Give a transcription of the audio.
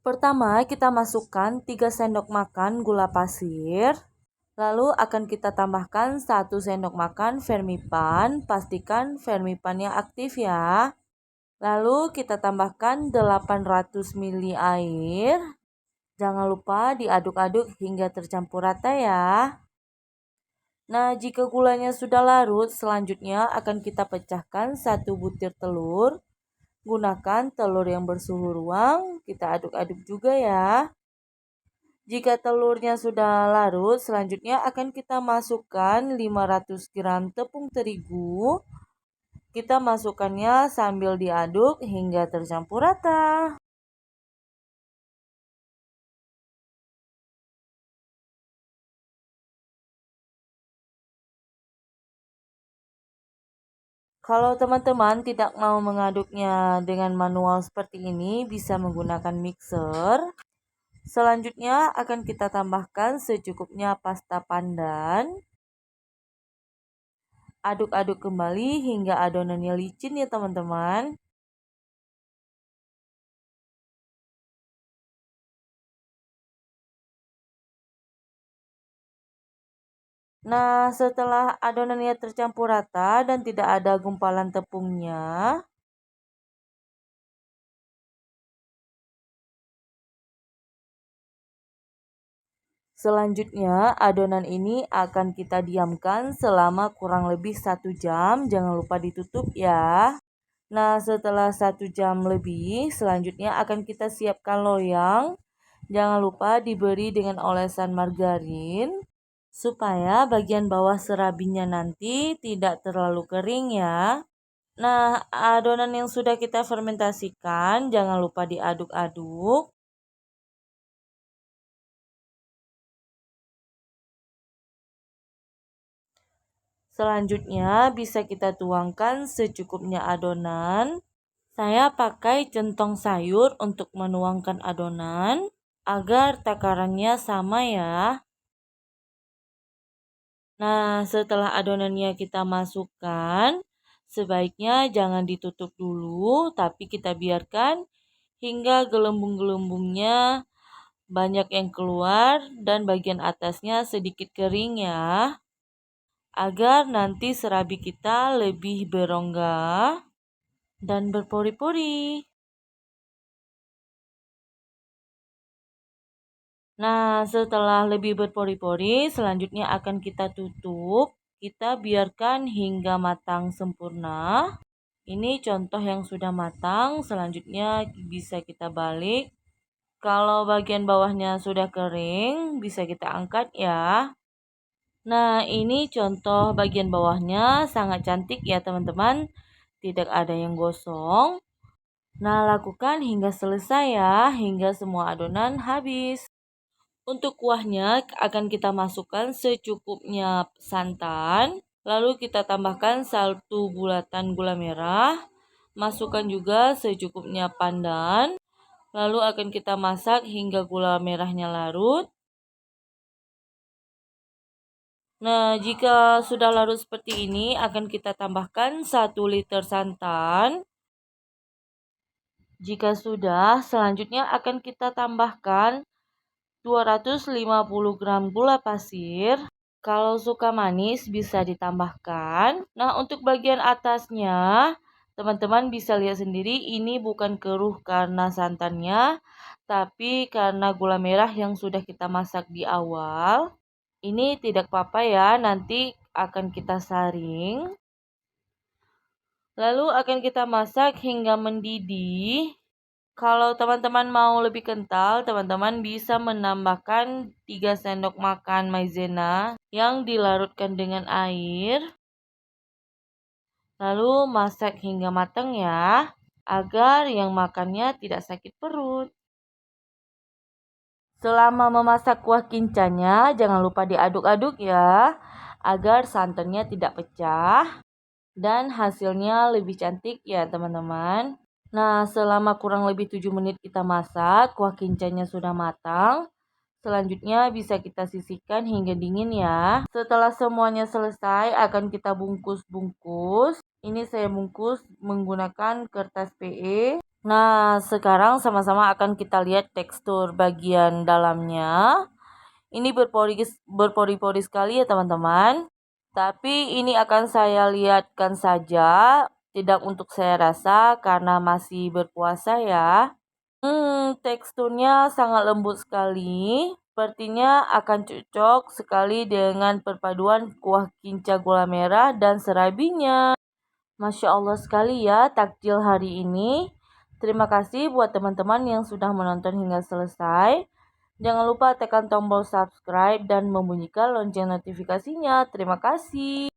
Pertama, kita masukkan 3 sendok makan gula pasir. Lalu akan kita tambahkan 1 sendok makan Fermipan. Pastikan Fermipannya aktif ya. Lalu kita tambahkan 800 ml air. Jangan lupa diaduk-aduk hingga tercampur rata ya. Nah, jika gulanya sudah larut, selanjutnya akan kita pecahkan 1 butir telur. Gunakan telur yang bersuhu ruang, kita aduk-aduk juga ya. Jika telurnya sudah larut, selanjutnya akan kita masukkan 500 gram tepung terigu. Kita masukkannya sambil diaduk hingga tercampur rata. Kalau teman-teman tidak mau mengaduknya dengan manual seperti ini, bisa menggunakan mixer. Selanjutnya akan kita tambahkan secukupnya pasta pandan. Aduk-aduk kembali hingga adonannya licin ya teman-teman. Nah, setelah adonannya tercampur rata dan tidak ada gumpalan tepungnya, selanjutnya adonan ini akan kita diamkan selama kurang lebih 1 jam. Jangan lupa ditutup ya. Nah, setelah 1 jam lebih, selanjutnya akan kita siapkan loyang. Jangan lupa diberi dengan olesan margarin supaya bagian bawah serabinya nanti tidak terlalu kering ya. Nah, adonan yang sudah kita fermentasikan jangan lupa diaduk-aduk. Selanjutnya bisa kita tuangkan secukupnya adonan. Saya pakai centong sayur untuk menuangkan adonan agar takarannya sama ya. Nah, setelah adonannya kita masukkan, sebaiknya jangan ditutup dulu, tapi kita biarkan hingga gelembung-gelembungnya banyak yang keluar dan bagian atasnya sedikit kering ya. Agar nanti serabi kita lebih berongga dan berpori-pori. Nah, setelah lebih berpori-pori, selanjutnya akan kita tutup. Kita biarkan hingga matang sempurna. Ini contoh yang sudah matang, selanjutnya bisa kita balik. Kalau bagian bawahnya sudah kering, bisa kita angkat ya. Nah, ini contoh bagian bawahnya sangat cantik ya teman-teman. Tidak ada yang gosong. Nah, lakukan hingga selesai ya, hingga semua adonan habis. Untuk kuahnya akan kita masukkan secukupnya santan. Lalu kita tambahkan 1 bulatan gula merah. Masukkan juga secukupnya pandan. Lalu akan kita masak hingga gula merahnya larut. Nah, jika sudah larut seperti ini, akan kita tambahkan 1 liter santan. Jika sudah, selanjutnya akan kita tambahkan 250 gram gula pasir. Kalau suka manis bisa ditambahkan. Nah, untuk bagian atasnya, teman-teman bisa lihat sendiri ini bukan keruh karena santannya, tapi karena gula merah yang sudah kita masak di awal. Ini tidak apa-apa ya, nanti akan kita saring. Lalu akan kita masak hingga mendidih. Kalau teman-teman mau lebih kental, teman-teman bisa menambahkan 3 sendok makan maizena yang dilarutkan dengan air. Lalu masak hingga matang ya, agar yang makannya tidak sakit perut. Selama memasak kuah kincanya, jangan lupa diaduk-aduk ya, agar santannya tidak pecah dan hasilnya lebih cantik ya teman-teman. Nah, selama kurang lebih 7 menit kita masak, kuah kincanya sudah matang. Selanjutnya bisa kita sisihkan hingga dingin ya. Setelah semuanya selesai, akan kita bungkus-bungkus. Ini saya bungkus menggunakan kertas PE. Nah, sekarang sama-sama akan kita lihat tekstur bagian dalamnya. Ini berpori-pori sekali ya teman-teman. Tapi ini akan saya lihatkan saja, tidak untuk saya rasa karena masih berpuasa ya. Teksturnya sangat lembut sekali. Sepertinya akan cocok sekali dengan perpaduan kuah kinca gula merah dan serabinya. Masya Allah sekali ya takjil hari ini. Terima kasih buat teman-teman yang sudah menonton hingga selesai. Jangan lupa tekan tombol subscribe dan membunyikan lonceng notifikasinya. Terima kasih.